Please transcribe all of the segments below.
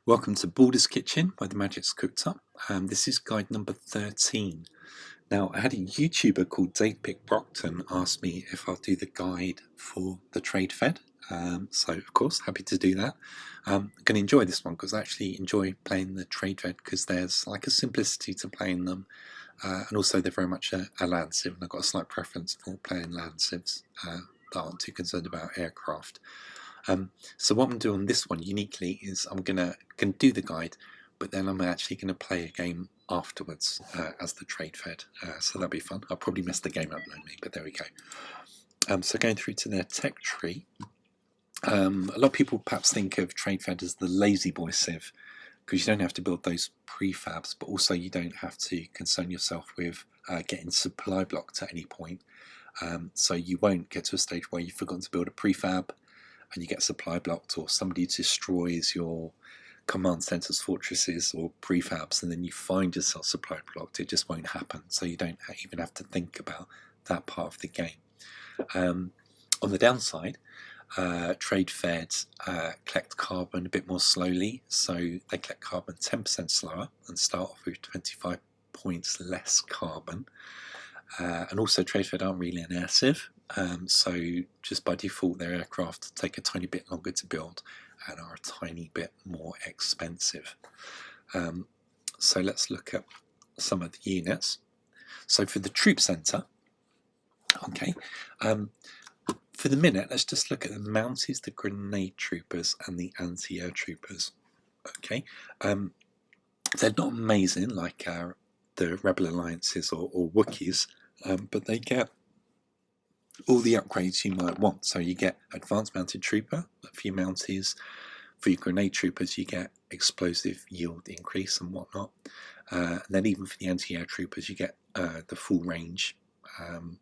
Welcome to Balder's Kitchen by The Magic's Cooked Up. This is guide number 13. Now, I had a YouTuber called David Brockton ask me if I'll do the guide for the Trade Fed. So, of course, happy to do that. I'm going to enjoy this one because I actually enjoy playing the Trade Fed because there's like a simplicity to playing them. And also they're very much a land civ, and I've got a slight preference for playing land civs that aren't too concerned about aircraft. So what I'm doing on this one uniquely is I'm gonna do the guide, but then I'm actually going to play a game afterwards as the Trade Fed. So that'll be fun. I'll probably mess the game up, maybe, but there we go. So going through to their tech tree, a lot of people perhaps think of Trade Fed as the lazy boy civ, because you don't have to build those prefabs, but also you don't have to concern yourself with getting supply blocked at any point. So you won't get to a stage where you've forgotten to build a prefab and you get supply blocked, or somebody destroys your command centers, fortresses, or prefabs, and then you find yourself supply blocked. It just won't happen. So you don't even have to think about that part of the game. On the downside, Trade Feds collect carbon a bit more slowly, so they collect carbon 10% slower and start off with 25 points less carbon. And also Trade Fed aren't really an air civ, so just by default their aircraft take a tiny bit longer to build and are a tiny bit more expensive. So let's look at some of the units. So for the troop centre, okay, for the minute let's just look at the Mounties, the grenade troopers and the anti-air troopers. Okay, they're not amazing like the Rebel Alliances or Wookiees, but they get all the upgrades you might want. So you get Advanced Mounted Trooper for your Mounties. For your Grenade Troopers you get explosive yield increase and whatnot. And then even for the Anti-Air Troopers you get the full range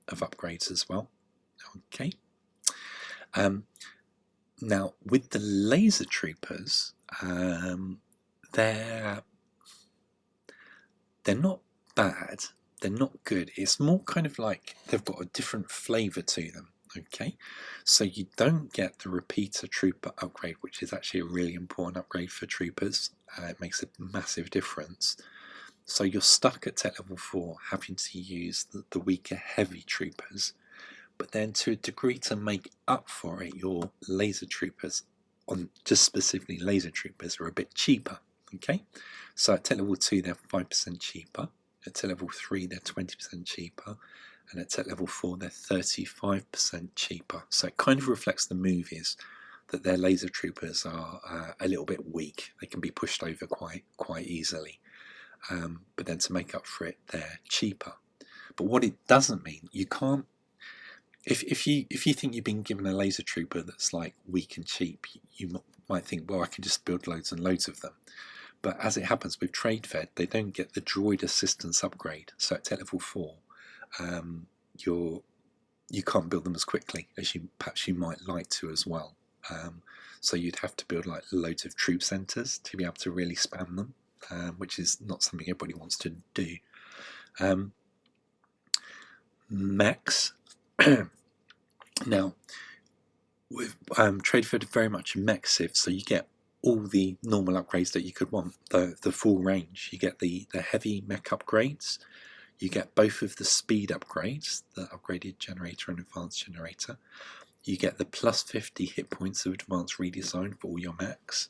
of upgrades as well. Okay. Now with the Laser Troopers, they're not bad, they're not good. It's more kind of like they've got a different flavour to them. Okay, so you don't get the Repeater Trooper upgrade, which is actually a really important upgrade for troopers. It makes a massive difference. So you're stuck at tech level 4 having to use the weaker heavy troopers, but then to a degree to make up for it, your laser troopers, on just specifically laser troopers, are a bit cheaper. Okay, so at tech level 2 they're 5% cheaper, at tech level 3 they're 20% cheaper, and at tech level 4 they're 35% cheaper. So it kind of reflects the movies that their laser troopers are a little bit weak. They can be pushed over quite easily, but then to make up for it they're cheaper. But what it doesn't mean, you can't, if you think you've been given a laser trooper that's like weak and cheap, you might think, well, I can just build loads and loads of them. But as it happens with Trade Fed, they don't get the droid assistance upgrade. So at tech level 4, you can't build them as quickly as perhaps you might like to as well. So you'd have to build like loads of troop centres to be able to really spam them, which is not something everybody wants to do. Mechs. Now, with Trade Fed very much a mech civ, so you get all the normal upgrades that you could want, the full range. You get the heavy mech upgrades, you get both of the speed upgrades, the upgraded generator and advanced generator, you get the plus 50 hit points of advanced redesign for all your mechs,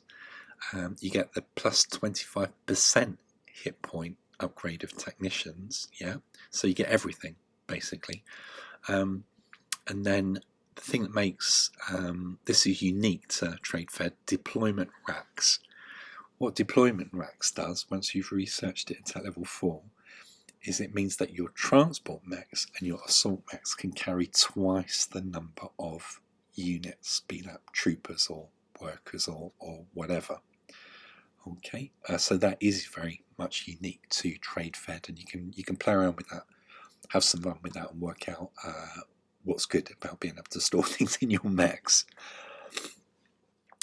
you get the plus 25% hit point upgrade of technicians, yeah, so you get everything basically. And then the thing that makes this is unique to Trade Fed, deployment racks. What deployment racks does, once you've researched it at level 4, is it means that your transport mechs and your assault mechs can carry twice the number of units, be that troopers or workers or whatever. Okay, so that is very much unique to Trade Fed, and you can play around with that, have some fun with that, and work out what's good about being able to store things in your mechs.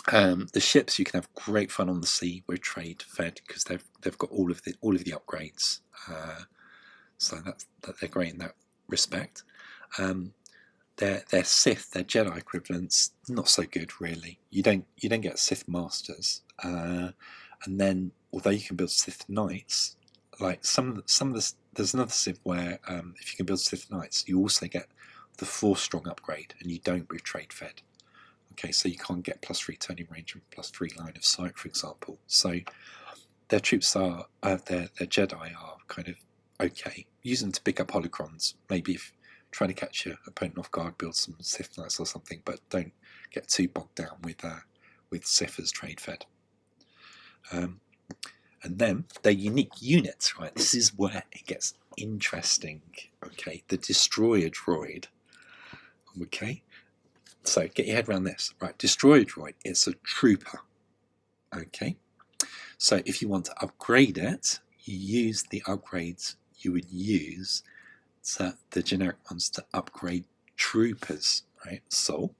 The ships, you can have great fun on the sea with Trade Fed because they've got all of the upgrades. So they're great in that respect. Their Sith, their Jedi equivalents, not so good really. You don't get Sith Masters, And then, although you can build Sith Knights, like there's another Civ where if you can build Sith Knights, you also get the Force Strong upgrade, and you don't with Trade Fed. Okay, so you can't get +3 turning range and +3 line of sight, for example. So their troops are, their Jedi are kind of okay. Use them to pick up holocrons. Maybe if trying to catch your opponent off guard, build some Sith Knights or something, but don't get too bogged down with Sith as Trade Fed. And then they're unique units, right? This is where it gets interesting. Okay, the Destroyer Droid. Okay, so get your head around this, right? Destroyer Droid, it's a trooper. Okay, so if you want to upgrade it, you use the upgrades you would use to the generic ones to upgrade troopers, right? So,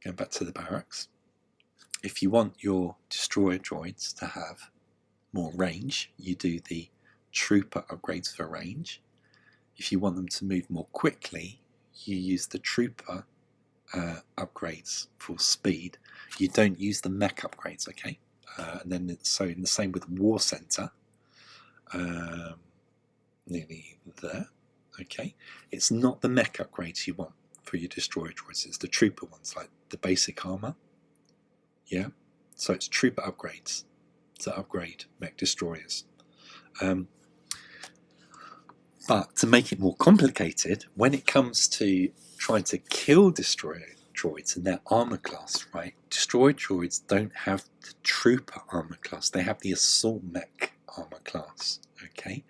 going back to the barracks, if you want your destroyer droids to have more range, you do the trooper upgrades for range. If you want them to move more quickly, you use the trooper upgrades for speed. You don't use the mech upgrades, okay? And then so in the same with War Center, nearly there, okay? It's not the mech upgrades you want for your destroyer droids, it's the trooper ones, like the basic armor. Yeah, so it's trooper upgrades to upgrade mech destroyers. But to make it more complicated, when it comes to trying to kill destroyer droids and their armor class, right? Destroyer droids don't have the trooper armor class, they have the assault mech armor class, okay?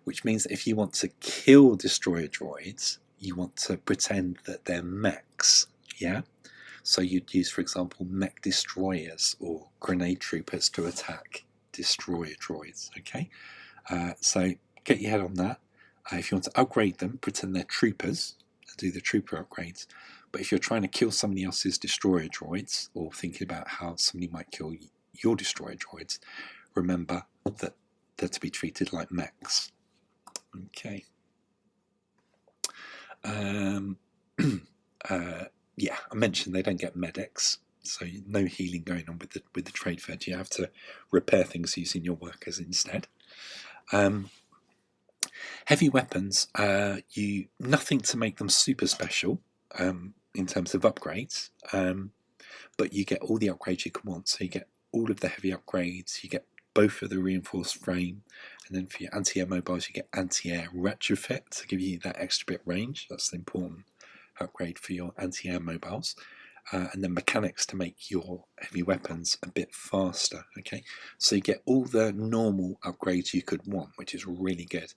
Which means that if you want to kill destroyer droids, you want to pretend that they're mechs, yeah? So you'd use, for example, mech destroyers or grenade troopers to attack destroyer droids, okay? So get your head on that. If you want to upgrade them, pretend they're troopers and do the trooper upgrades. But if you're trying to kill somebody else's destroyer droids, or thinking about how somebody might kill your destroyer droids, remember that they're to be treated like mechs. Okay. Yeah, I mentioned they don't get medics, so no healing going on with the trade fed. You have to repair things using your workers instead. Heavy weapons, nothing to make them super special in terms of upgrades, but you get all the upgrades you can want. So you get all of the heavy upgrades, you get both of the reinforced frame, and then for your anti-air mobiles you get anti-air retrofit to give you that extra bit range. That's the important upgrade for your anti-air mobiles. And then mechanics to make your heavy weapons a bit faster. Okay, so you get all the normal upgrades you could want, which is really good.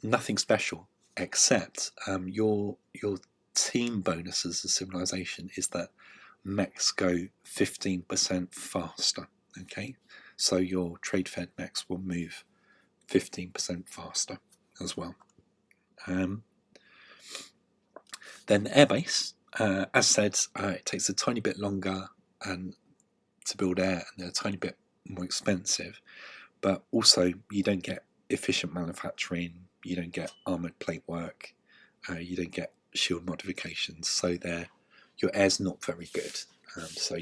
Nothing special except your team bonus as a civilization is that mechs go 15% faster. Okay, so your trade fed mechs will move 15% faster as well. Then the airbase, as said, it takes a tiny bit longer to build air, and they're a tiny bit more expensive, but also you don't get efficient manufacturing, you don't get armoured plate work, you don't get shield modifications, so your air's not very good. So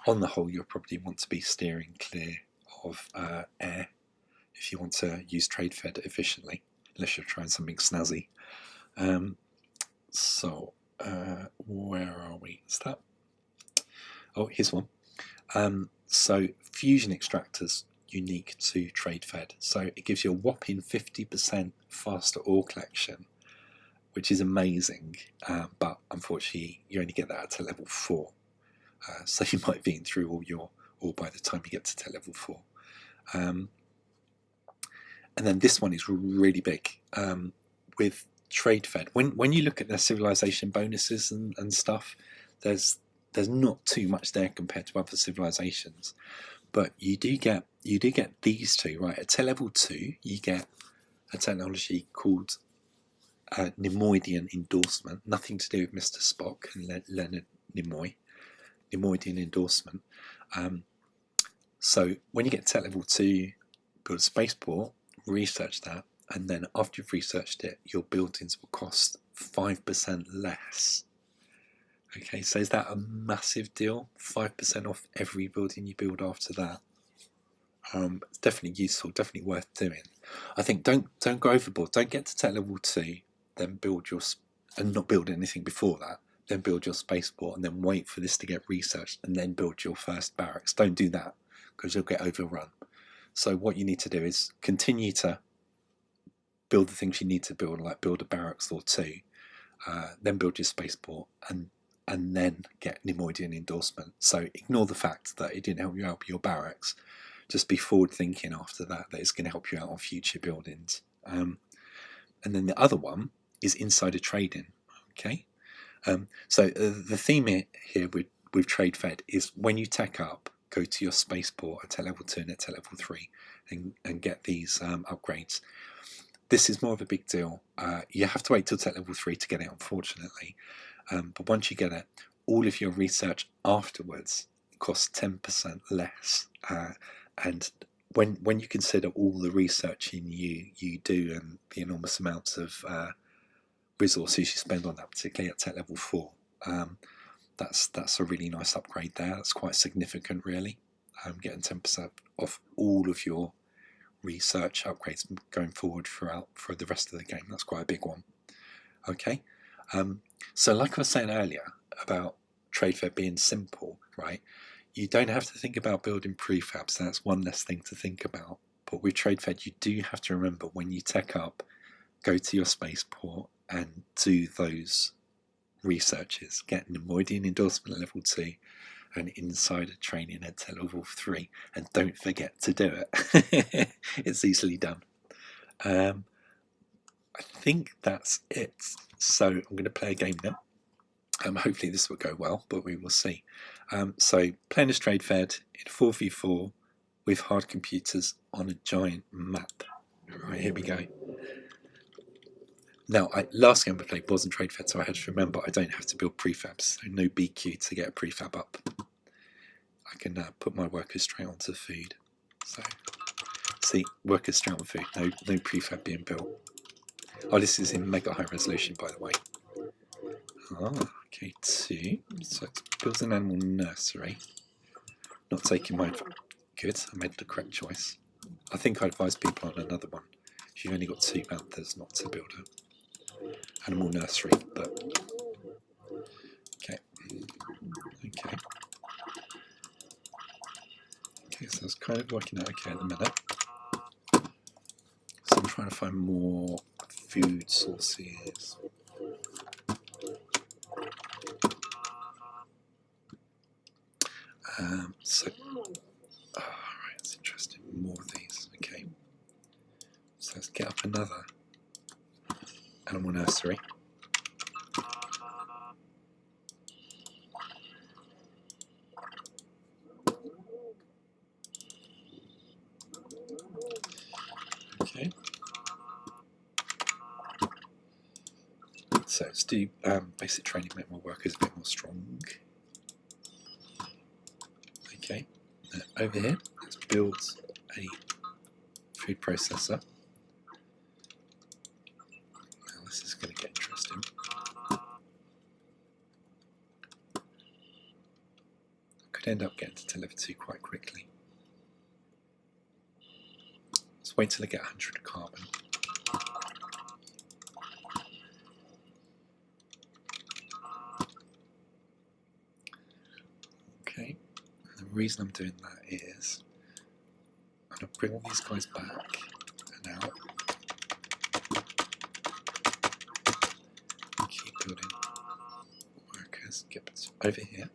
on the whole, you'll probably want to be steering clear of air if you want to use trade fed efficiently, unless you're trying something snazzy. So where are we? Is that? Oh, here's one. So fusion extractors, unique to trade fed. So it gives you a whopping 50% faster ore collection, which is amazing. But unfortunately, you only get that to level 4. So you might be through all your ore by the time you get to level 4. And then this one is really big with trade fed. When you look at their civilization bonuses and stuff, there's not too much there compared to other civilizations, but you do get these two, right? At level 2 you get a technology called Nemoidian endorsement, nothing to do with Mr. Spock and Leonard Nimoy. Nemoidian endorsement. So when you get to level 2, build a spaceport, research that, and then after you've researched it, your buildings will cost 5% less. Okay, so is that a massive deal? 5% off every building you build after that. It's definitely useful, definitely worth doing. I think don't go overboard. Don't get to tech level 2, then build your and not build anything before that. Then build your spaceport and then wait for this to get researched and then build your first barracks. Don't do that because you'll get overrun. So what you need to do is continue to build the things you need to build, like build a barracks or 2, then build your spaceport and then get Nemoidian endorsement. So ignore the fact that it didn't help you out with your barracks. Just be forward thinking after that it's going to help you out on future buildings. And then the other one is insider trading. Okay, so the theme here with Trade Fed is when you tech up, go to your spaceport at tech level 2 and at tech level 3 and get these upgrades. This is more of a big deal. You have to wait till tech level 3 to get it, unfortunately. But once you get it, all of your research afterwards costs 10% less. And when you consider all the researching you do and the enormous amounts of resources you spend on that, particularly at tech level 4, that's a really nice upgrade there. That's quite significant, really. Getting 10% off all of your research upgrades going forward for the rest of the game. That's quite a big one. Okay, so like I was saying earlier about Trade Fair being simple, right? You don't have to think about building prefabs. That's one less thing to think about. But with Trade Fed, you do have to remember when you tech up, go to your spaceport and do those researches. Get Nemoidian endorsement at level 2 and insider training at level 3. And don't forget to do it. It's easily done. I think that's it. So I'm going to play a game now. Hopefully this will go well, but we will see. So playing as Trade Fed in 4v4 with hard computers on a giant map. Right, here we go. Now, last game I played wasn't Trade Fed, so I had to remember I don't have to build prefabs, so no BQ to get a prefab up. I can put my workers straight onto food. So, see, workers straight on food, no prefab being built. Oh, this is in mega high resolution, by the way. Okay, 2. So it builds an animal nursery. Not taking my... Good, I made the correct choice. I think I advise people on another one. If you've only got 2 panthers, not to build an animal nursery, but... Okay. Okay. Okay, so it's kind of working out okay at the minute. So I'm trying to find more food sources. Alright, that's interesting. More of these. Okay. So let's get up another animal nursery. Okay. So let's do basic training, make my workers a bit more strong. Okay. Now over here, let's build a food processor. Now this is going to get interesting. I could end up getting to level 2 quite quickly. Let's wait till I get 100 carbon. Okay, and the reason I'm doing that is I'm going to bring all these guys back and out. Keep building workers, get over here,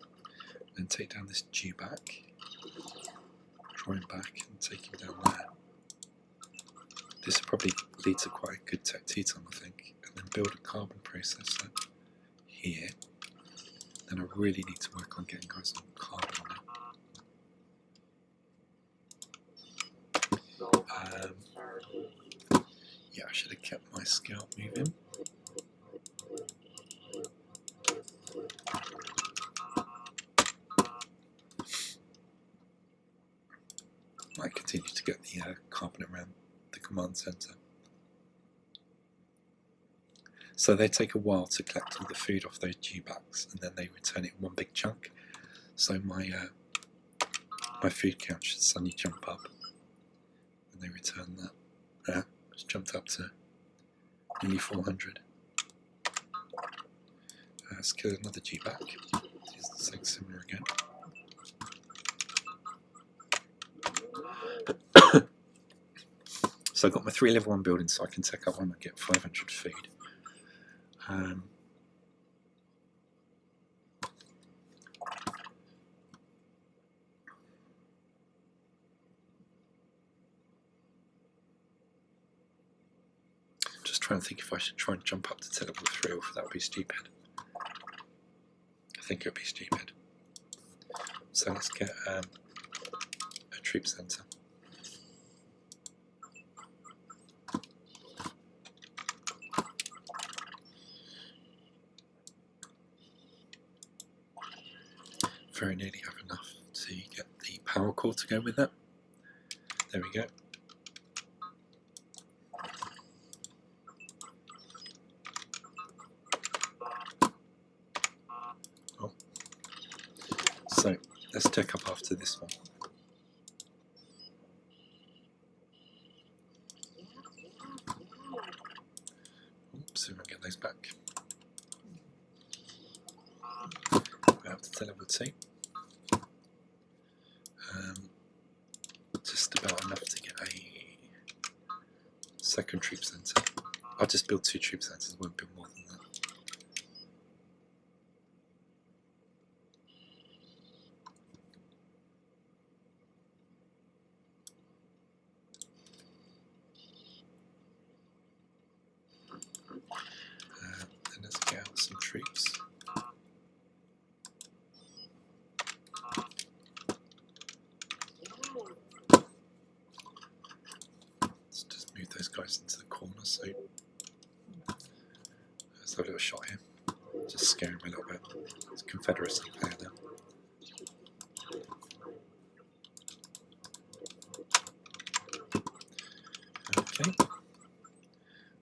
and take down this Jew back, draw him back and take him down there. This will probably lead to quite a good tech Teton, I think, and then build a carbon processor here. Then I really need to work on getting guys on carbon now. Yeah, I should have kept my scout moving. Might continue to get the carbon around the command center. So they take a while to collect all the food off those dewbacks, and then they return it in one big chunk. So my food count should suddenly jump up when they return that. It's jumped up to nearly 400. Let's kill another dewback. Do something similar again. So I've got my 3 level 1 buildings, so I can take up one and get 500 food. Just trying to think if I should try and jump up to level 3 or if that would be stupid. I think it would be stupid. So let's get a troop centre. Very nearly have enough to get the power core to go with that. There we go. Oh. So let's check up after this one. Oops, see if I can get those back. We're up to level 2. Just about enough to get a second troop centre. I'll just build 2 troop centres, won't build more than that. Then let's get out some troops. Let's just move those guys into the corner, so let's have a little shot here. Just scare him a little bit. It's a Confederacy player there. Okay.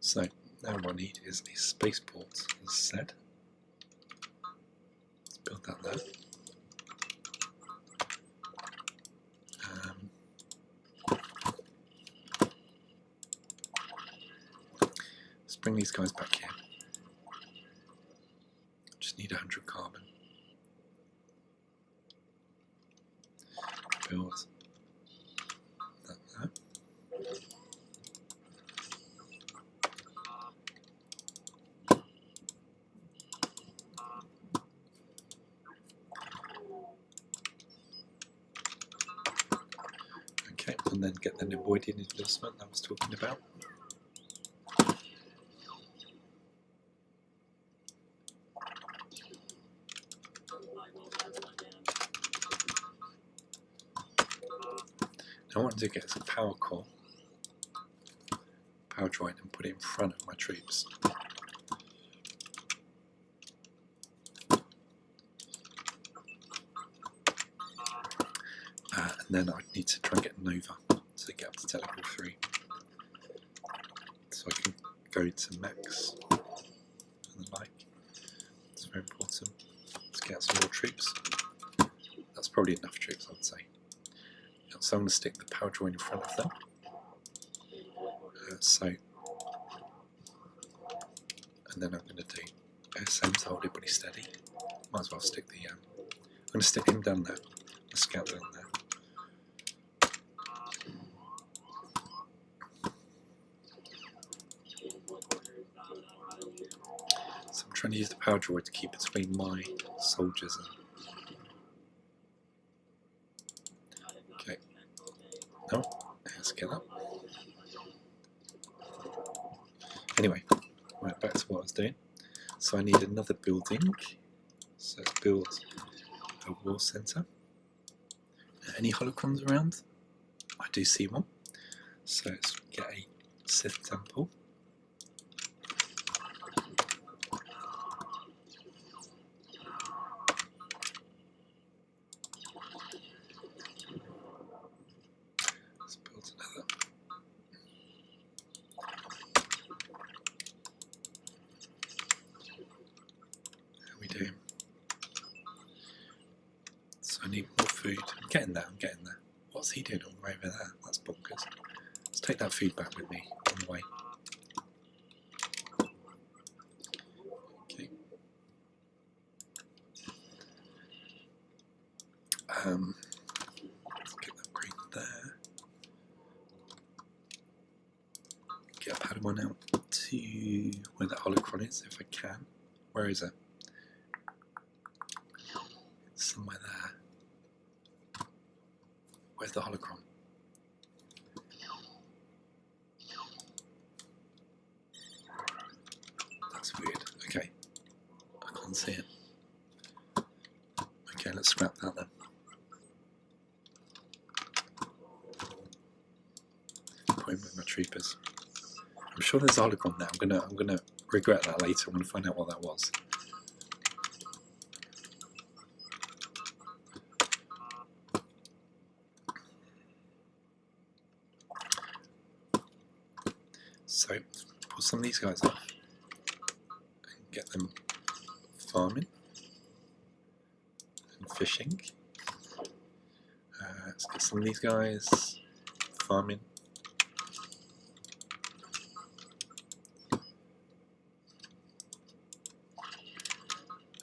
So now what I need is a spaceport instead. Let's build that there. Let's bring these guys back here. Just need 100 carbon. Build that there. Okay, and then get the Nevoidian investment I was talking about. I want to get some power core, power joint, and put it in front of my troops. And then I need to try and get Nova to get up to level 3. So I can go to mechs and the like. It's very important. Let's get some more troops. That's probably enough troops, I would say. So I'm going to stick the power joint in front of them. And then I'm going to do SM to hold everybody steady. Might as well stick the. I'm going to stick him down there. The scout down there. So I'm trying to use the power droid to keep between my soldiers and. Okay. No, let's get that. Anyway, right, back to what I was doing. So I need another building. So let's build a war centre. Any holocrons around? I do see one. So let's get a Sith temple. Let's build another. I need more food. I'm getting there, I'm getting there. What's he doing all the way over there? That's bonkers. Let's take that food back with me on the way. Okay. Let's get that green there. Get a Padawan out to where that holocron is, if I can. Where is it? It's somewhere there. Where's the holocron? That's weird. Okay. I can't see it. Okay, let's scrap that then. Put him with my troopers. I'm sure there's a holocron there. I'm gonna regret that later. I'm gonna find out what that was. So pull some of these guys off and get them farming and fishing. Let's get some of these guys farming.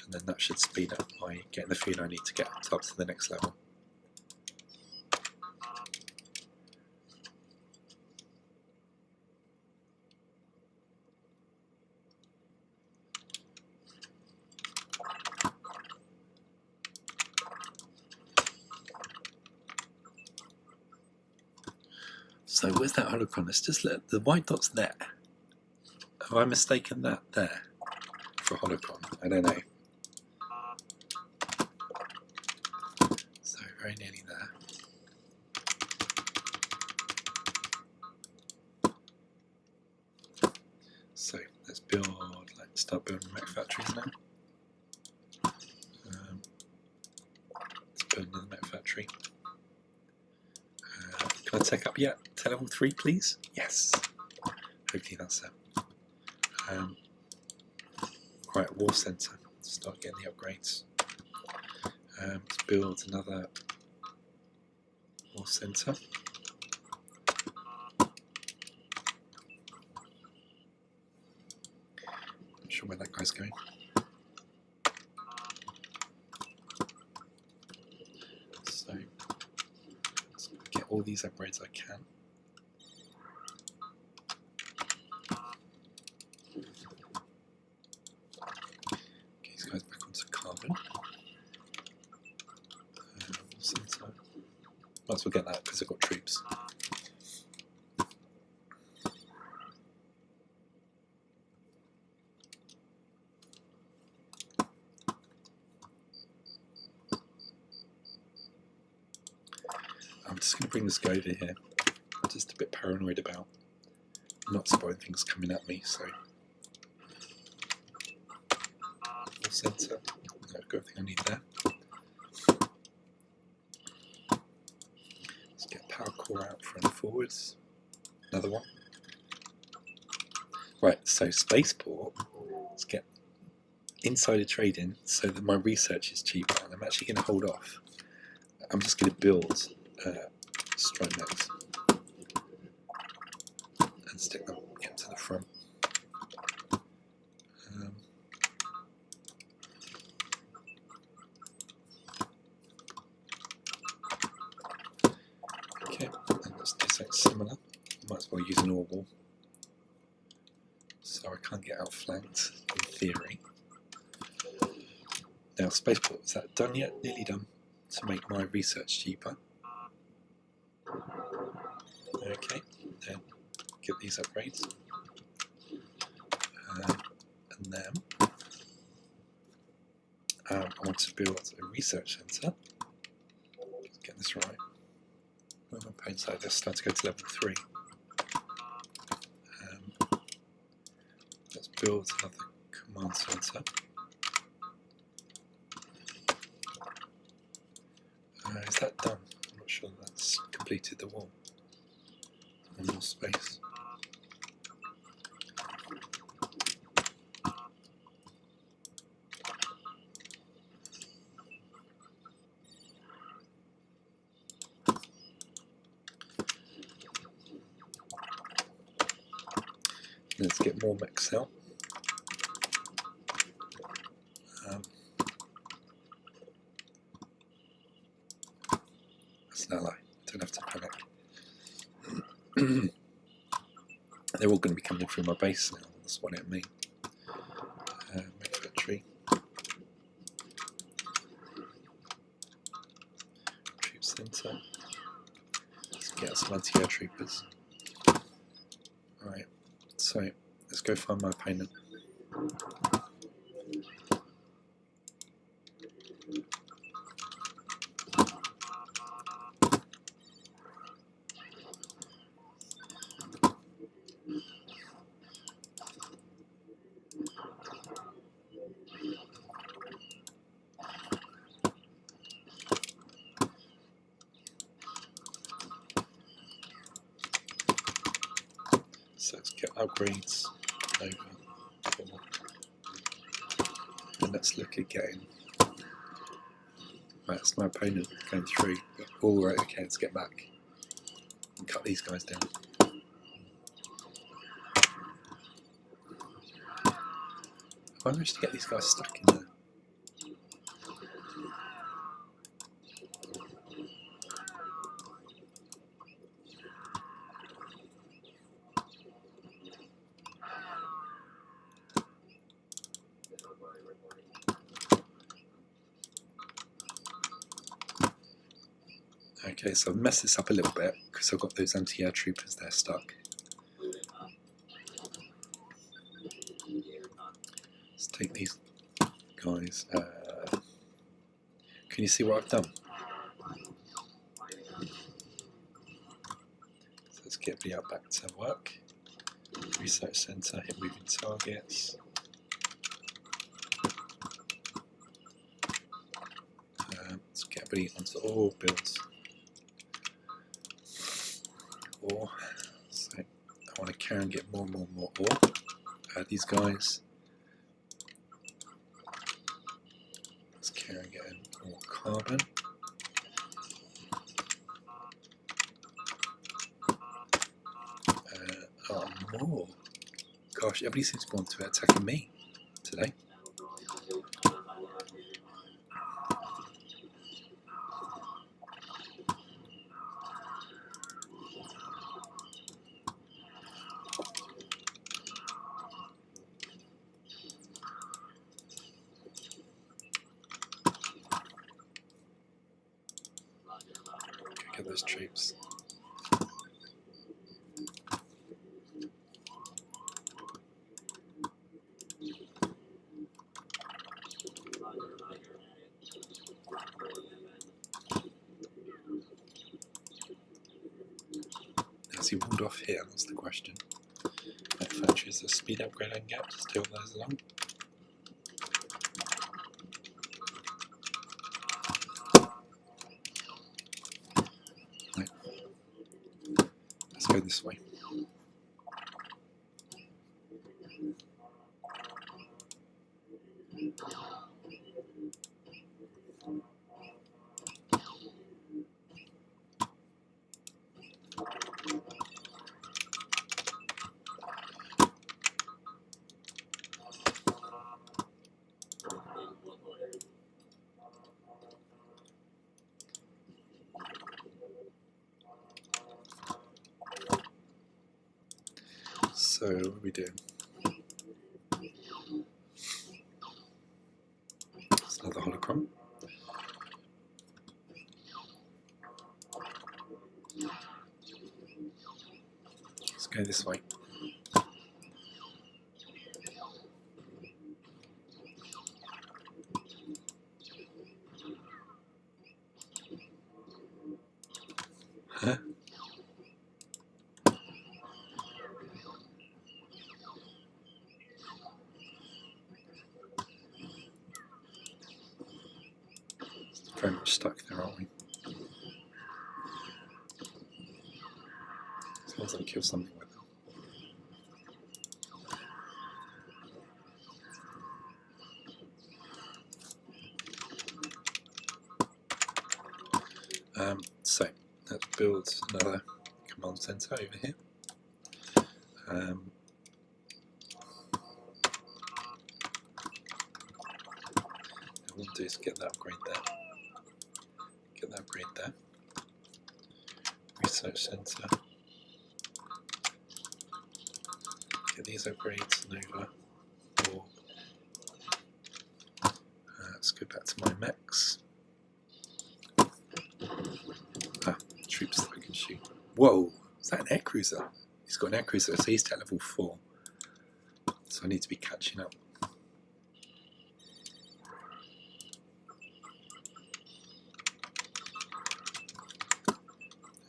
And then that should speed up my getting the food I need to get up to the next level. So where's that holocron? Let's just let the white dot's there. Have I mistaken that there for a holocron? I don't know. So very nearly there. So let's build. Let's start building mech factories now. Let's build another mech factory. Can I take up yet to level 3, please? Yes. Hopefully that's it. Right, war centre. Start getting the upgrades. Let's build another war centre. Not sure where that guy's going. So let's get all these upgrades I can. These guys back onto carbon. Might as well get that because I've got troops. I'm just going to bring this guy over here. I'm just a bit paranoid about not spoiling things coming at me, so. Centre. No, I've got everything I need there. Let's get power core out front and forwards. Another one. Right, so spaceport. Let's get insider trading so that my research is cheaper. And I'm actually going to hold off. I'm just going to build strike mechs and stick them to the front. Okay, and let's do something similar. Might as well use an orbital, so I can't get outflanked in theory. Now, spaceport, is that done yet? Nearly done. To make my research cheaper. Okay, then get these upgrades. And then I want to build a research centre. Let's get this right. Where are my points like this? Start to go to level 3. Let's build another command centre. Is that done? I'm not sure that's completed the wall. And more space. Let's get more mix out. That's no lie, don't have to panic. They're all going to be coming through my base now, that's what it means. Manufactory. Troop centre. Let's get some anti-air troopers. Alright, so let's go find my opponent. So let's get upgrades over 4. And let's look again. Right, that's my opponent going through. Alright, okay, let's get back and cut these guys down. I managed to get these guys stuck in there. Okay, so I've messed this up a little bit because I've got those anti-air troopers there stuck. Let's take these guys. Can you see what I've done? So let's get the out back to work. Research centre, hit moving targets. Let's get everybody onto all builds. Ore. So I want to carry and get more and more ore. Add these guys. Let's carry and get more carbon. Oh, more. Gosh, everybody seems to want to attacking me today. Get those troops. Has he walled off here? That's the question. Manufacture is a speed upgrade I can get to steal those along. Right. Let's go this way. So what are we doing? It's another holocron. Let's go this way. Huh? Very much stuck there, aren't we? As long as I kill something with them. So let's build another command center over here. want to do is get that upgrade there. Get that upgrade there. Research centre. Get these upgrades Nova. Or let's go back to my mechs. Troops that I can shoot. Whoa! Is that an air cruiser? He's got an air cruiser, so he's at level 4. So I need to be catching up.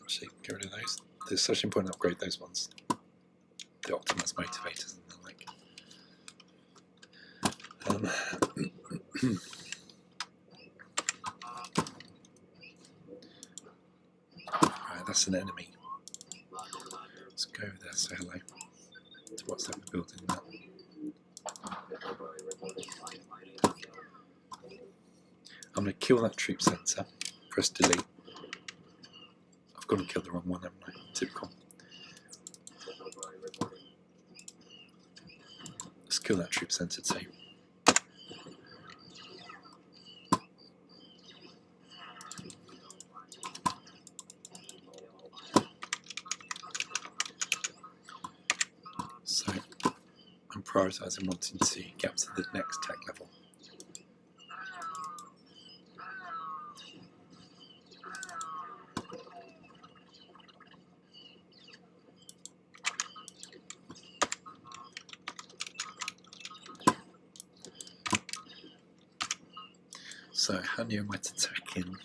Actually, get rid of those. There's such an important upgrade those ones. The Optimus motivators and the like. Right, that's an enemy. Let's go over there, say hello. To what's that we're building now? I'm going to kill that troop centre. Press delete. I've got to kill the wrong one, haven't I? Typical. Let's kill that troop centre too. So I'm prioritising wanting to get up to the next tech level. So how near am I to tech in?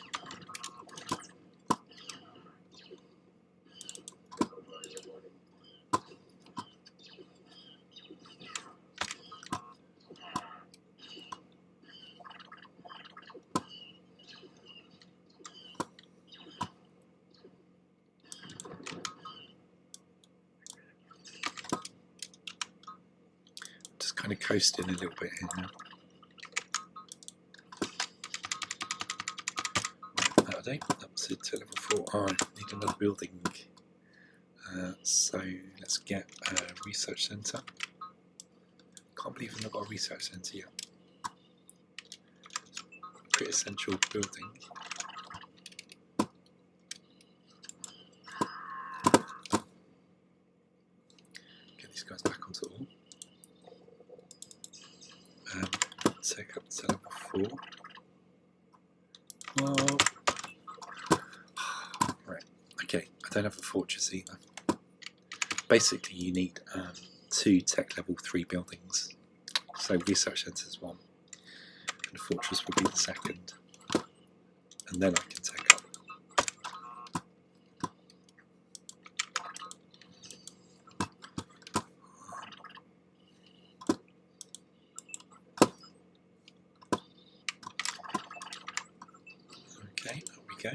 Just kind of coasting a little bit here now. That was it to level 4. Oh, I need another building. So let's get a research centre. Can't believe I've not got a research centre yet. Pretty essential building. Get these guys back onto all. Take up to level 4. Well, right, okay, I don't have a fortress either. Basically you need 2 tech level 3 buildings. So research centre is 1, and a fortress will be the 2nd. And then I can tech up. Okay, there we go.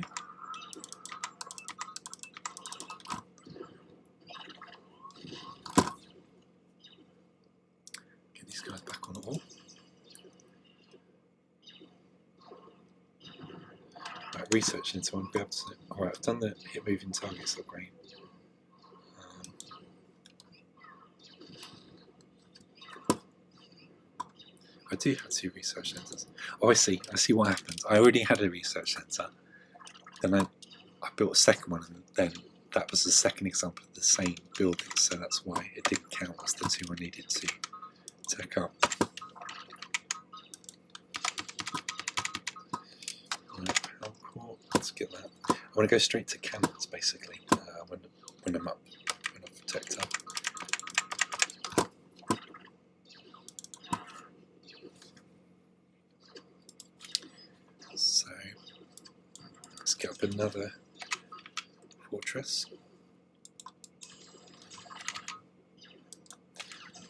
Get these guys back on all. Right, research into one, be able to. Alright, I've done the hit moving targets upgrade. I do have 2 research centres. Oh, I see what happens. I already had a research centre. Then I built a second one, and then that was the second example of the same building, so that's why it didn't count as the 2 I needed to tech up. Right, power core, let's get that. I want to go straight to cannons, basically, when I'm up, when I've teched up. So let's get up another fortress,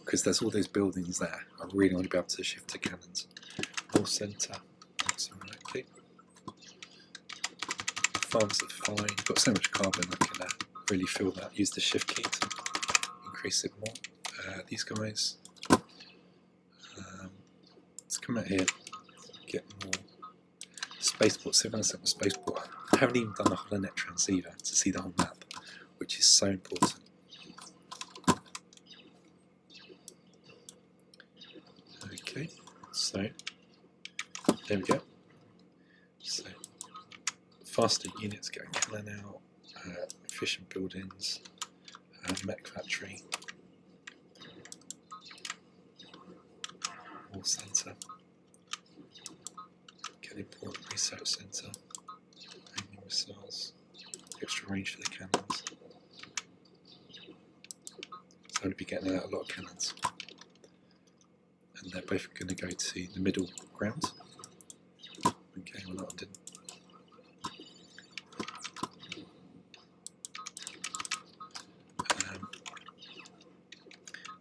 because there's all those buildings there. I really want to be able to shift to cannons. War centre, okay. Farms are fine. Got so much carbon I can really fill that. Use the shift key to increase it more. These guys. Let's come out here. Get more spaceports. See if I can set my spaceport. I haven't even done the holonet transceiver to see the whole map, which is so important. Okay, so There we go. So faster units get a cannon out, efficient buildings, mech factory, war centre, get important research centre, aiming missiles, extra range for the cannons. So we'll be getting out a lot of cannons. And they're both going to go to the middle ground. Okay, well that one didn't.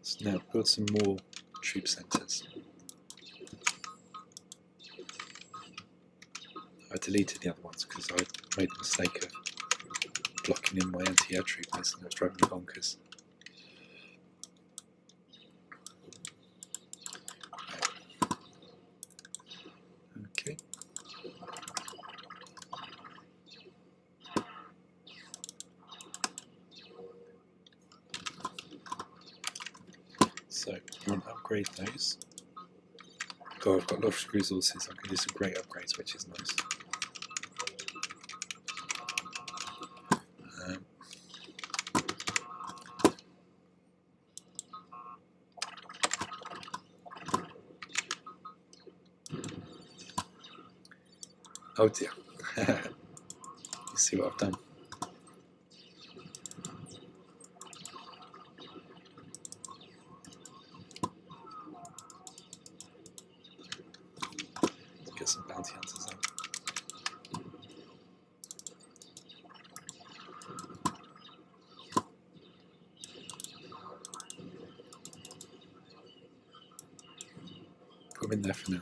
So now build some more troop centres. I deleted the other ones because I made the mistake of blocking in my anti-air troopers and it was driving me bonkers. Okay. So you want to upgrade those. God, I've got a lot of resources. I can do some great upgrades, which is nice. Oh dear. You see what I've done? Let's get some bounty hunters out. Put them in there for now.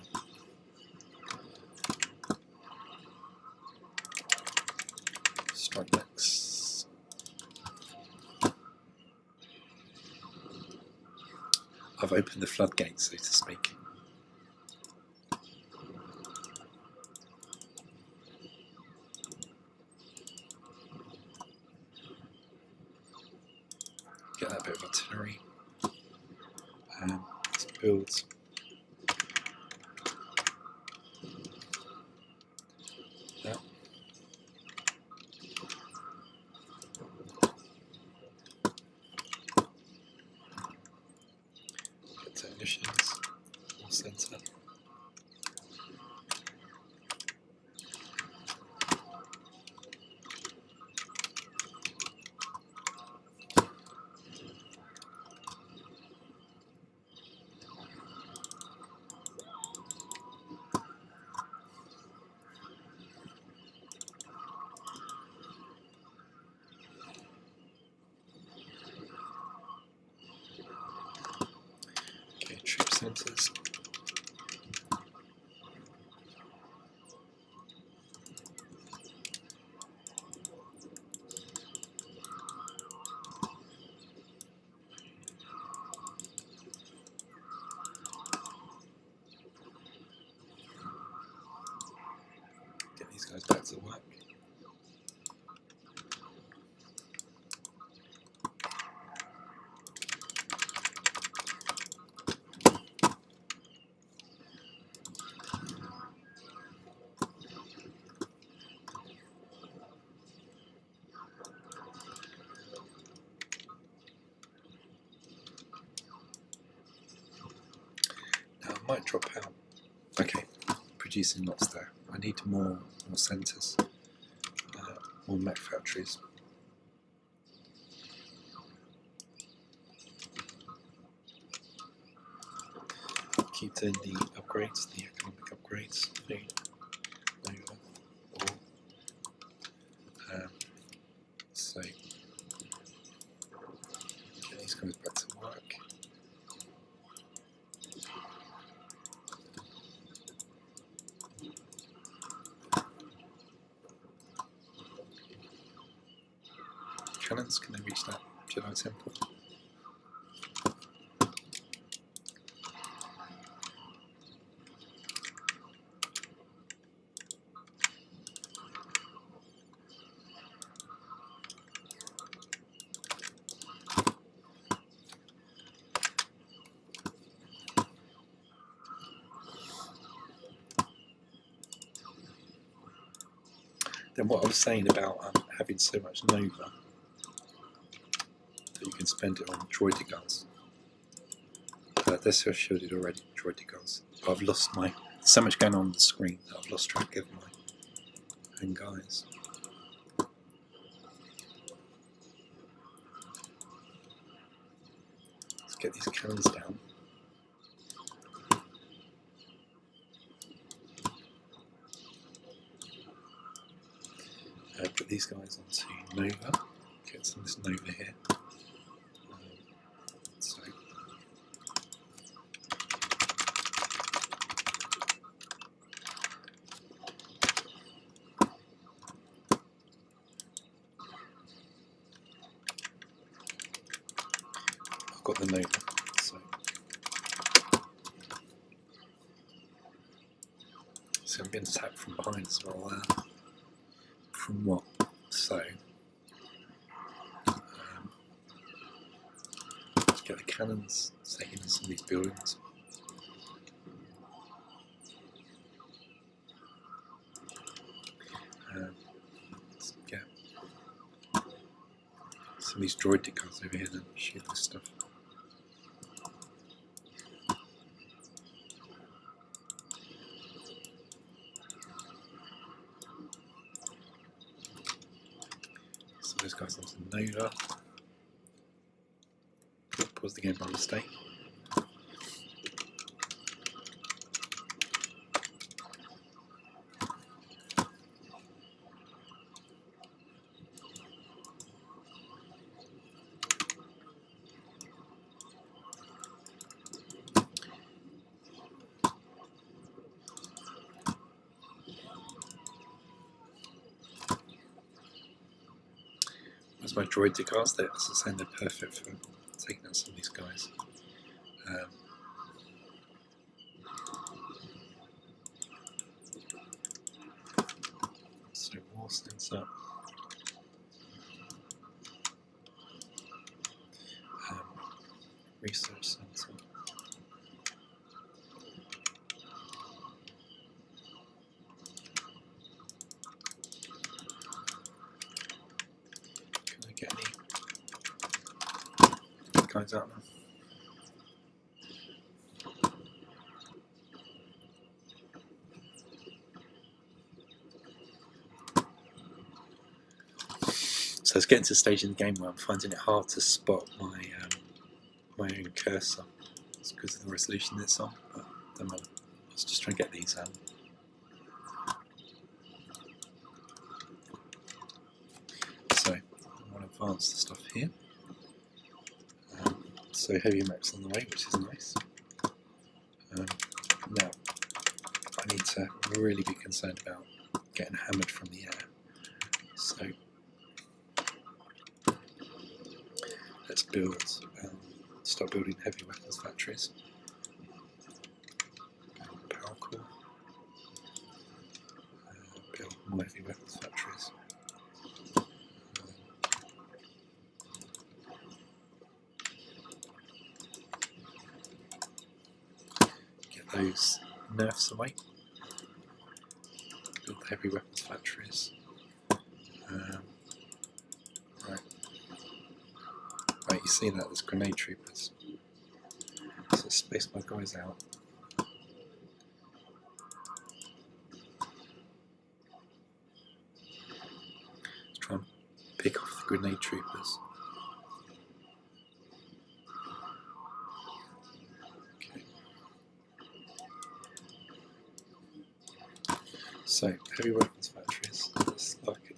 Strike mechs. I've opened the floodgates, so to speak. Get that bit of artillery. Let's build. That. Get technicians. War centre. Okay, troop centres. Get these guys back to work. Now I might drop out. Okay, producing lots there. I need more centres, more mech factories. Keep doing the upgrades, the economic upgrades. Food, over, all. So get these guys back to work. Cannons, can they reach that Jedi temple? Then what I was saying about having so much Nova that you can spend it on droidigars. They're so shielded already, droidigars. But I've lost so much going on the screen that I've lost track of my own guys. Let's get these cannons down. Put these guys onto Nova. Get some of this Nova here. So I've got the Nova. So I'm being attacked from behind as well. From what? So let's get the cannons taking in some of these buildings. Let's get some of these droidigars over here then shoot this stuff. So those guys onto Nova. Pause the game by mistake. There's my droidigars there, as I was saying, they're perfect for taking out some of these guys. So Wars ends up. Research Centre. Can I get any guys out now? So it's getting to the stage in the game where I'm finding it hard to spot my own cursor. It's because of the resolution it's on, but don't matter. Let's just try and get these out. So I want to advance the stuff here. So heavy mech's on the way, which is nice. Now I need to really be concerned about getting hammered from the air. So let's start building heavy weapons factories. Power core. Build more heavy weapons factories. Get those nerfs away. Build the heavy weapons factories. Right, you see that there's grenade troopers. So space my guys out. Let's try and pick off the grenade troopers. Okay. So heavy weapons factories. Let's look at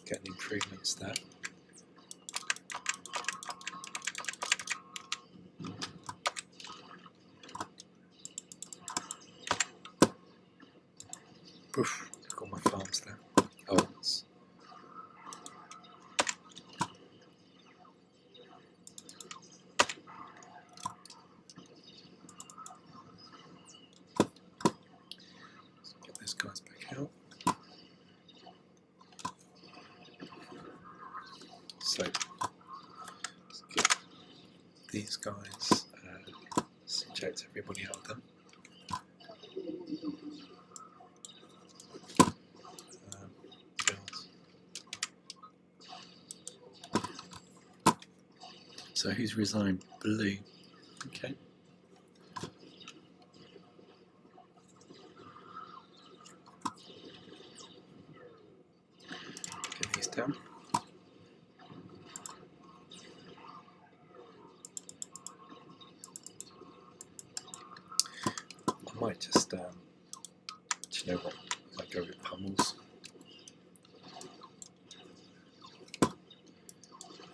getting improvements there. Oof, look at all my farms there. Oh, let's get those guys back out. So let's get these guys. Let's eject everybody out of them. So who's resigned? Blue. Okay. Get these down. I might just, do you know what? I might go with pummels.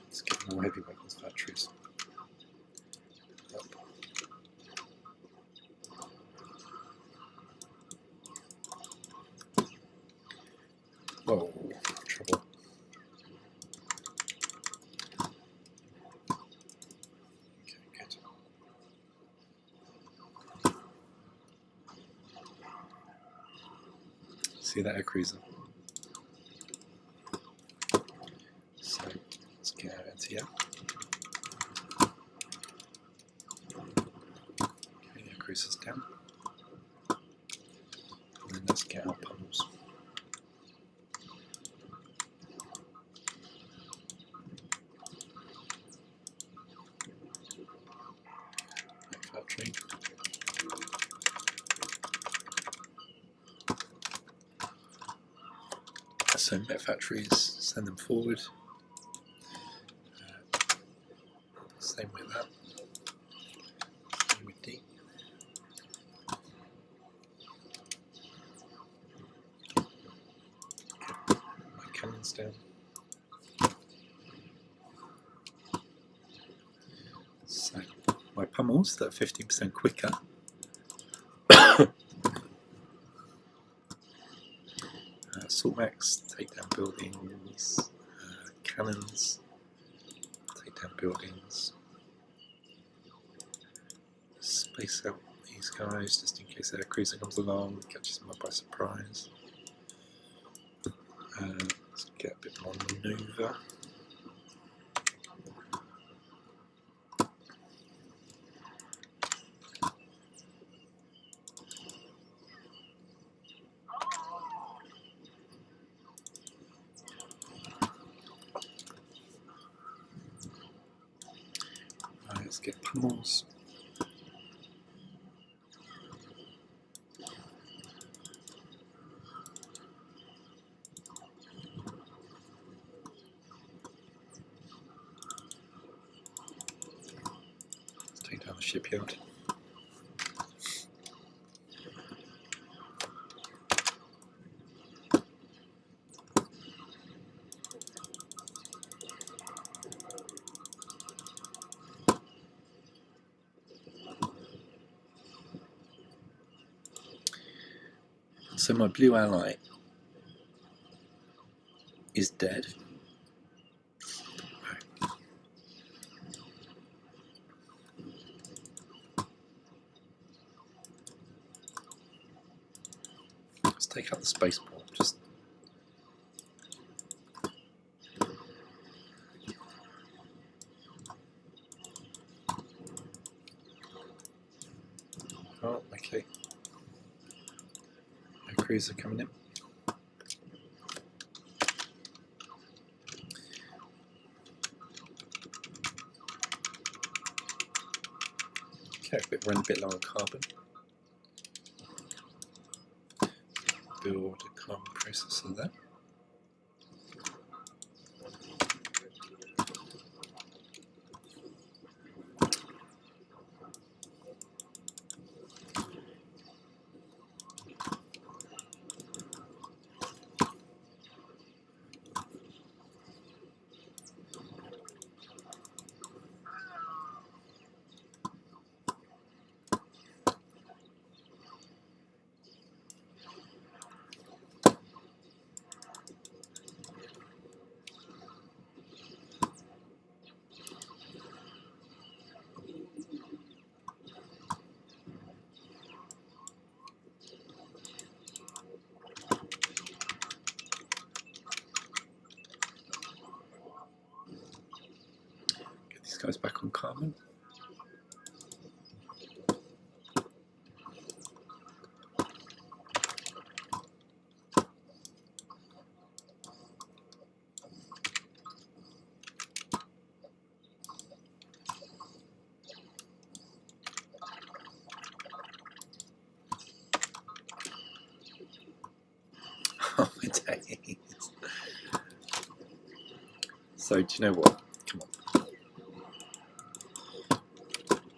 Let's get more heavy weapons factories. Whoa, trouble. Okay, good. See that air cruiser? So let's get out into here. Okay, air cruiser's down. And then let's get our pummels. Factory. So met factories, send them forward. Same with that. Same with D. Okay. My cannons down. So my pummels that are 15% quicker. Assault mechs, take down buildings. Cannons, take down buildings. Space out these guys just in case their cruiser comes along and catches them up by surprise. Let's get a bit more maneuver. Let's get pummels. Let's take down the shipyard. So my blue ally is dead. Let's take out the spaceport. Just oh, okay. A cruiser coming in. Okay, run a bit low on carbon. Build a carbon processor there. These guys back on carbon. So do you know what? Come on.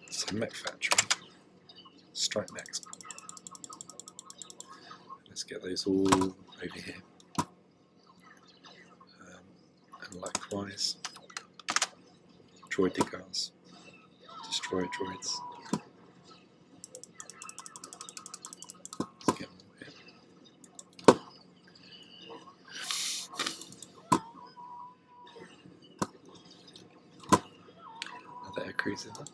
So mech factory, strike mechs. Let's get those all over here. And likewise, droid digars, destroy droids. Let's get more here. Another air cruiser there.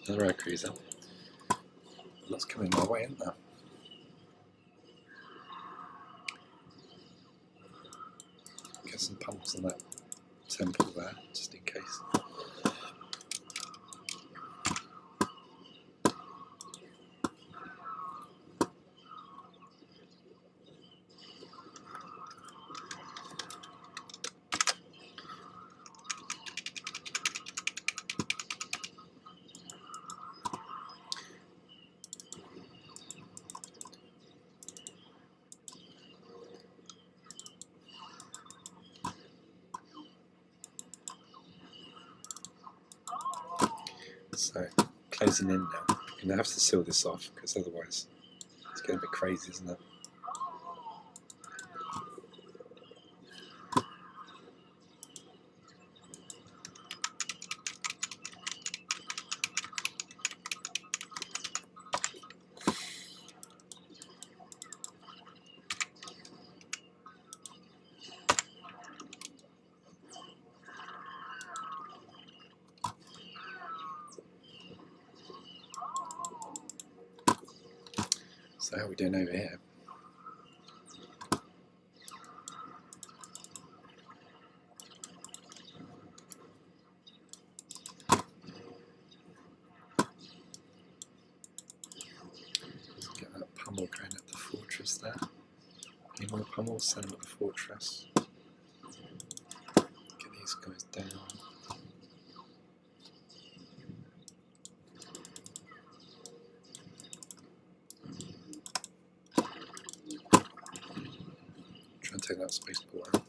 Another air cruiser. Lots coming my way, isn't there? Get some pumps on that temple there, just in case. So, closing in now. I'm going to have to seal this off because otherwise it's getting a bit crazy, isn't it? So how are we doing over here? Let's get that pummel going at the fortress there. Any more pummels? Send them at the fortress. Get these guys down. Try and take that spaceport out.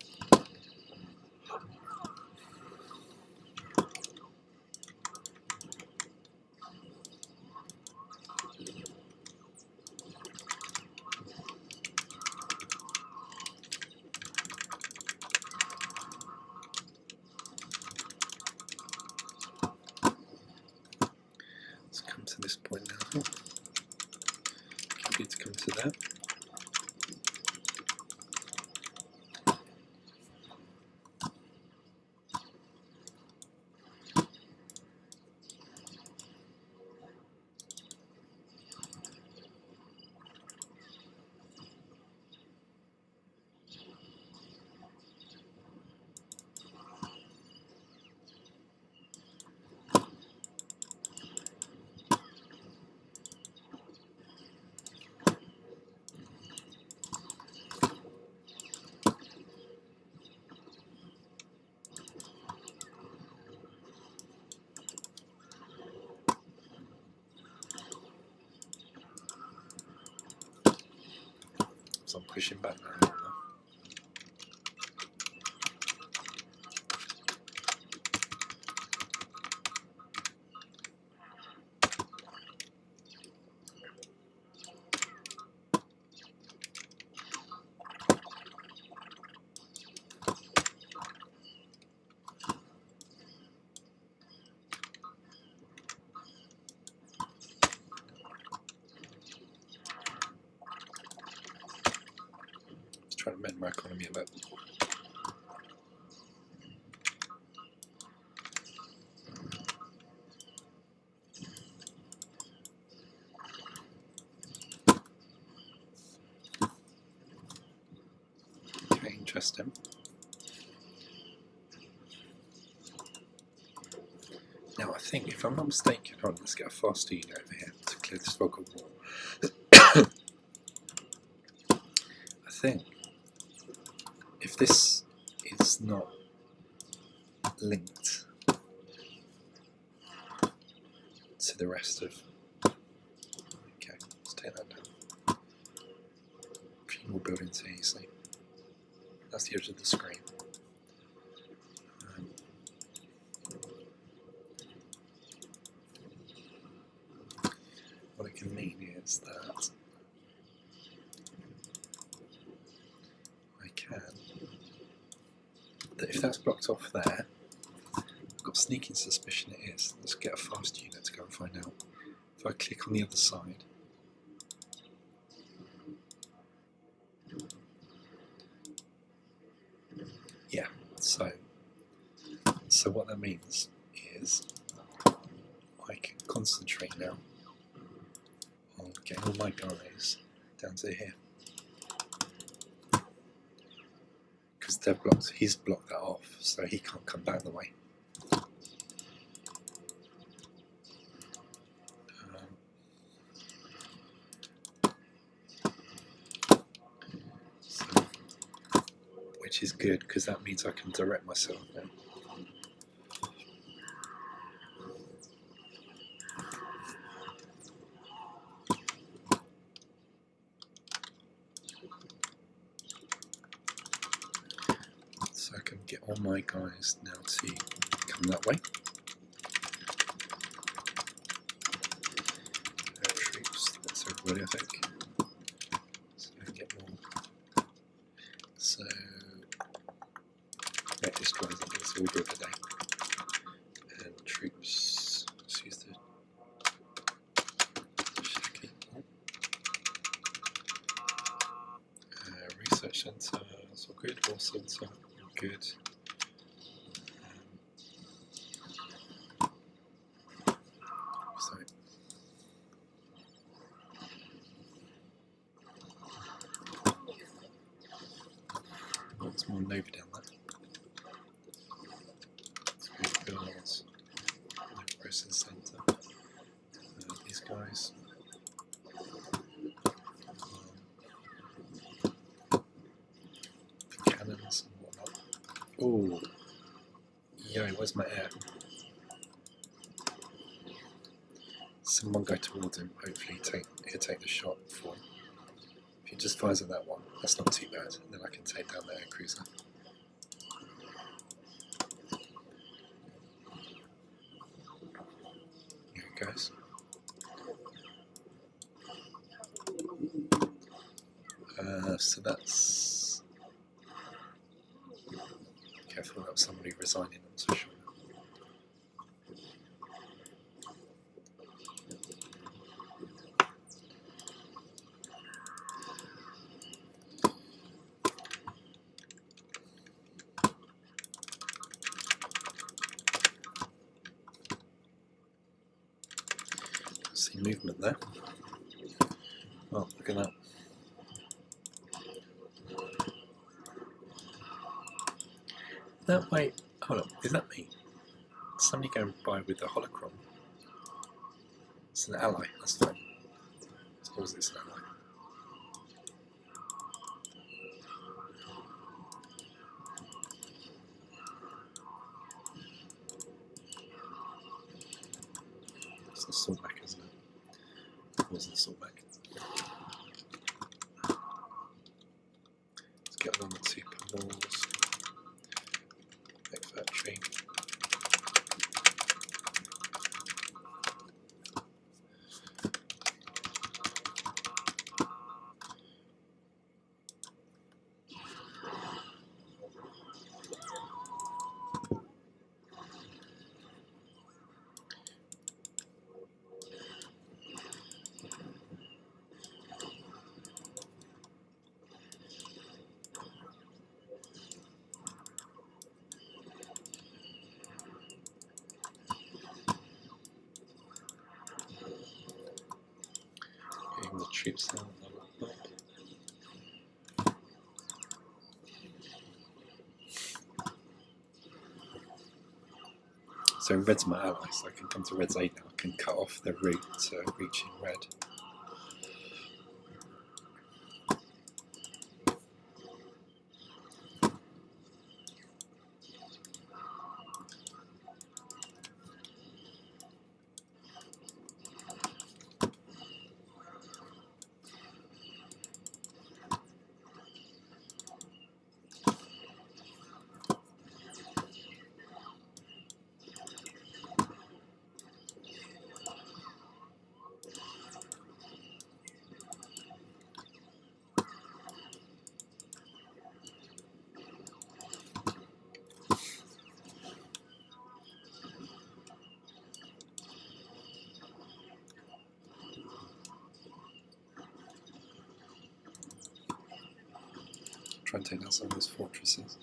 Let's come to this point now. Need to come to that. So I'm pushing back now. Let's try to mend my economy a bit. Okay, interesting. Now I think, if I'm not mistaken, hold on, let's get a fast unit over here to clear this fog of war. I think if this is not linked to the rest of. Okay, let's take that down. A few more buildings here, you see. That's the edge of the screen. What it can mean is that I can, that if that's blocked off there, I've got a sneaking suspicion it is. Let's get a fast unit to go and find out. If I click on the other side, yeah, so what that means is I can concentrate now on getting all my guys down to here. Because they've blocked, he's blocked that off, so he can't come back the way. Which is good, because that means I can direct myself now. So I can get all my guys now to come that way. Troops, that's everybody I think. So I can get more. So that destroys it, that's all we do today. And troops, let's use the shaky. Research centre, that's all good. War centre, good. So lots more Nova down there. Let's go build Nova Process Centre. These guys. The cannons and whatnot. Oh, yo, where's my air? Someone go towards him, hopefully he'll take the shot for him. If he just fires at that one, that's not too bad, and then I can take down the air cruiser. Here it goes. So that's... Careful about somebody resigning, I'm so sure. See movement there. Oh, look at that. That way, hold on, is that me? Somebody going by with the holocron. It's an ally, that's fine. As long as it's an ally. It's the swordback, isn't it? It was the swordback. Let's get on the two walls. Make factory. Getting the troops down. So red's my ally, so I can come to red's aid now. I can cut off the route to reaching red. Try and take down some of those fortresses.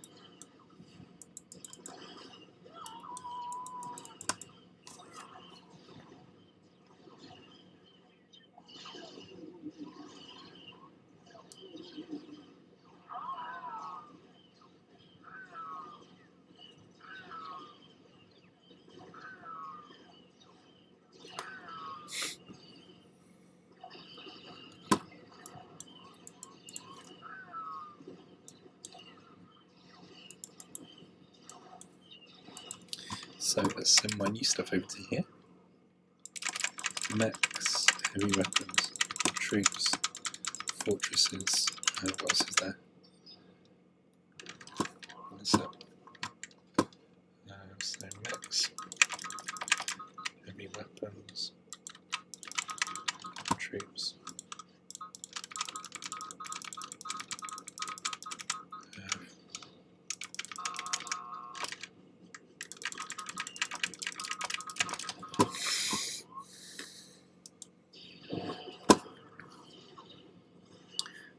So let's send my new stuff over to here. Mechs, heavy weapons, troops, fortresses. What else is there? What is that? So mechs, heavy weapons, troops.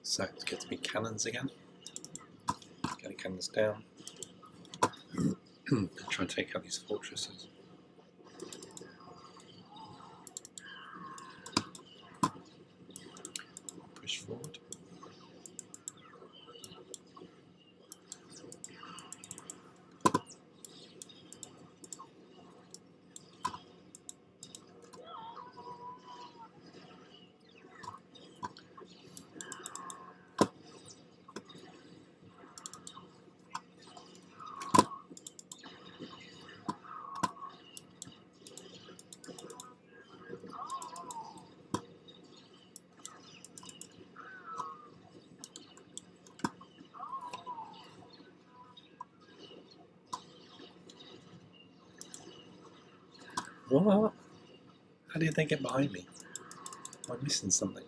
So let's get to be cannons again. Get the cannons down. And try and take out these fortresses. Push forward. What? How did they get behind me? Am I missing something?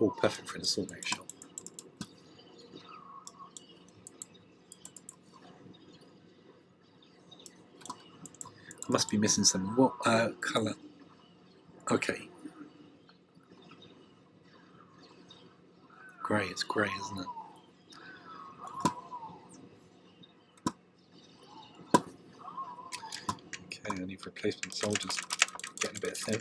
Oh, perfect for an assault mech shot. I must be missing something. What colour? Okay. Grey, it's grey, isn't it? Okay, I need replacement soldiers. Getting a bit thin.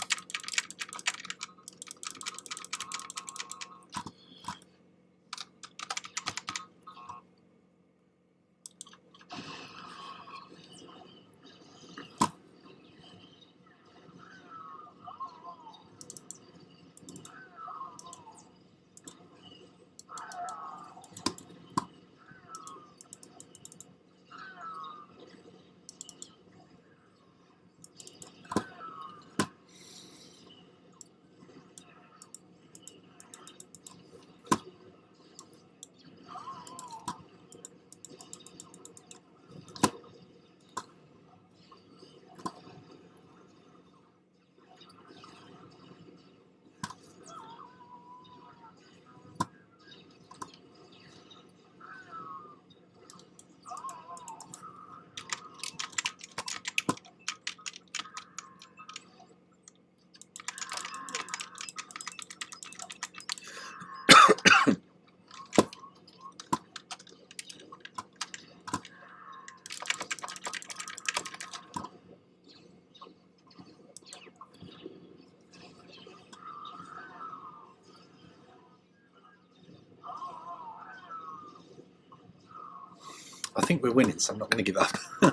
I think we're winning, so I'm not going to give up. I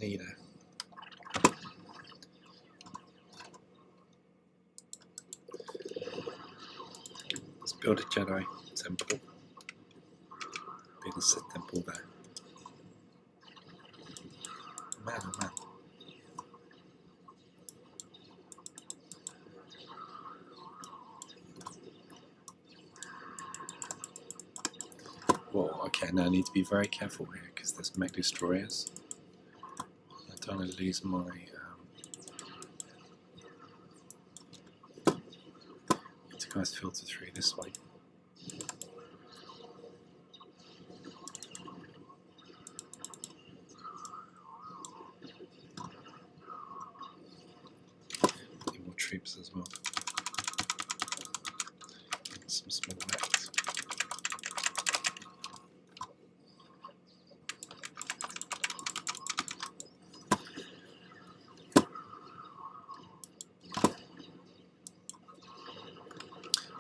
need let's build a Jedi temple. Build a Sith temple there. Man, oh man. Whoa, okay, now I need to be very careful here because there's mech destroyers. I don't want to lose my. Need to guys filter through this way. troops as well. Some small mechs.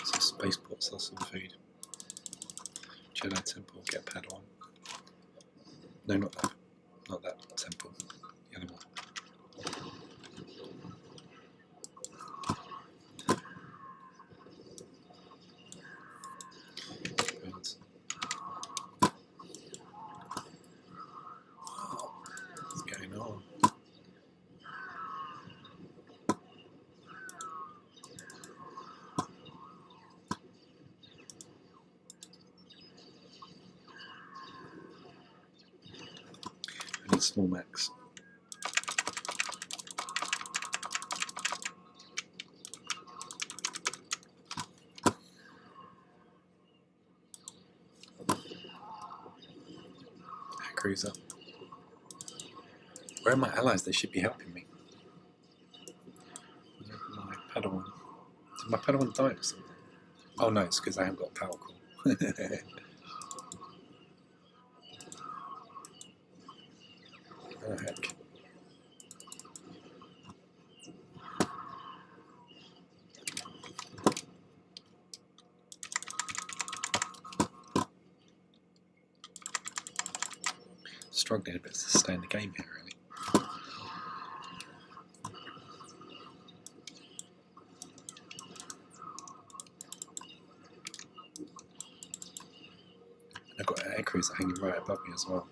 So spaceports are some food. Jedi Temple, get Padawan. No, not that. Not that temple. The other one. Birds. What's going on? I need small mechs. Cruiser. Where are my allies? They should be helping me. My Padawan. Did my Padawan die or something? Oh no, it's because I haven't got a power core. Oh heck. Struggling a bit to stay in the game here, really. I've got an air cruiser hanging right above me as well.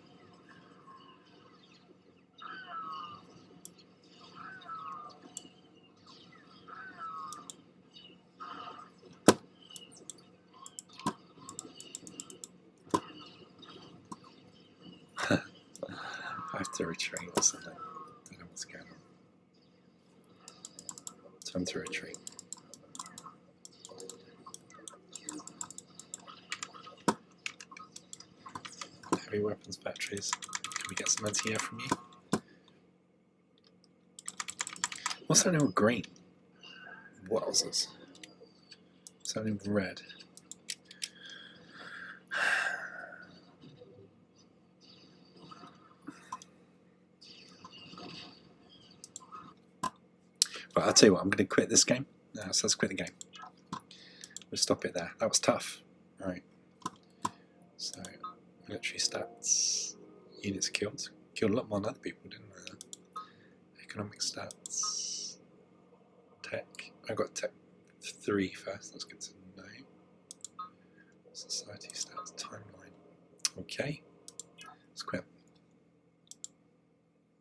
I have to retreat or something. I don't know what's going on. Time to retreat. Heavy weapons batteries. Can we get some anti-air from you? What's happening with green? Wowzers. What's happening with red? Right, I'll tell you what, I'm going to quit this game. No, so let's quit the game. We'll stop it there. That was tough. Right. So, military stats. Units killed. Killed a lot more than other people, didn't I? Economic stats. Tech. I got tech 3 first. That's good to know. Society stats. Timeline. Okay. Let's quit.